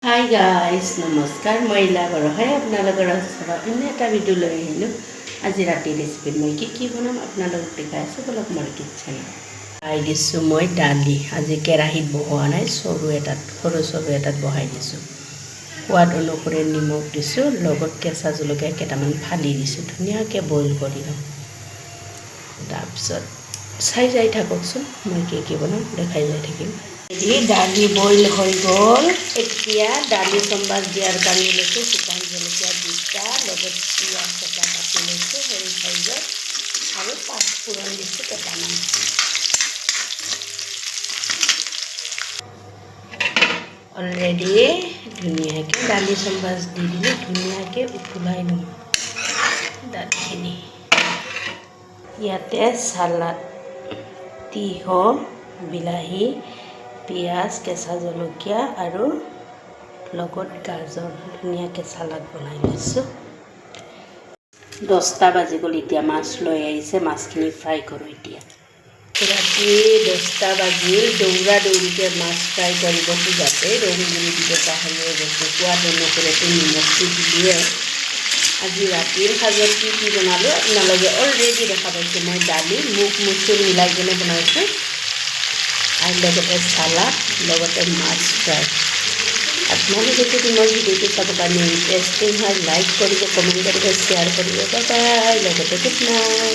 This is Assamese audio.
হাই গাইজ নমস্কাৰ মই ইলা বৰহাই আপোনালোকৰ ওচৰত অন্য এটা ভিডিঅ' লৈ আহিলোঁ। আজি ৰাতি ৰেচিপিত মই কি বনাম আপোনালোকক দেখাই আছোঁ। বলক মোৰ কিটচেন বহাই দিছোঁ মই দালি। আজি কেৰাহীত বহোৱা নাই, সৰু চৰু এটাত বহাই দিছোঁ। সোৱাদ অনুসৰি নিমখ দিছোঁ, লগত কেঁচা জলকীয়া কেইটামান ফালি দিছোঁ। ধুনীয়াকৈ বইল কৰি লওঁ। তাৰপিছত চাই যাই থাককচোন, মই কি বনাম দেখাই যাই থাকিম। দালি বইল হৈ গ'ল। এতিয়া দালি চম্বাস দিয়াৰ কাৰণে লৈছোঁ শুকান জলকীয়া 2টা, লগত পিঁয়াজ এটা কাটি লৈছোঁ সৰু চাইজৰ, আৰু পাঁচফোৰণ দিছোঁ কেইটামান। অলৰেডি ধুনীয়াকৈ দালি চম্বাস দি দিলোঁ, ধুনীয়াকৈ উতলাই লওঁ দালিখিনি। ইয়াতে চালাড, তিয়ঁহ, বিলাহী, পিঁয়াজ, কেঁচা জলকীয়া আৰু লগত গাজৰ ধুনীয়াকৈ চালাড বনাই লৈছোঁ। 10টা বাজি গ'ল, এতিয়া মাছ লৈ আহিছে, মাছখিনি ফ্ৰাই কৰোঁ। এতিয়া ৰাতি 10টা বাজিল, দৌৰিকৈ মাছ ফ্ৰাই কৰিব খোজাতে ৰং গুলি দিব পাহৰিয়ে গৈছোঁ। সোৱাদ অনুসৰিটো নিমখটো দিলোৱে। আজি ৰাতিৰ সাজত কি বনালোঁ আপোনালোকে অলৰেডি দেখা পাইছে। মই দালি মুগ মচুৰ মিলাই কিনে বনাইছোঁ, আৰু লগতে চালাড, লগতে মাছ ফ্ৰাই। আপোনালোকে যদি মোৰ ভিডিঅ'টো চাব কাৰণে ইণ্টাৰেষ্টিং হয়, লাইক কৰিব, কমেণ্ট কৰিব, শ্বেয়াৰ কৰিব। বাই বাই, লগতে গুড নাইট।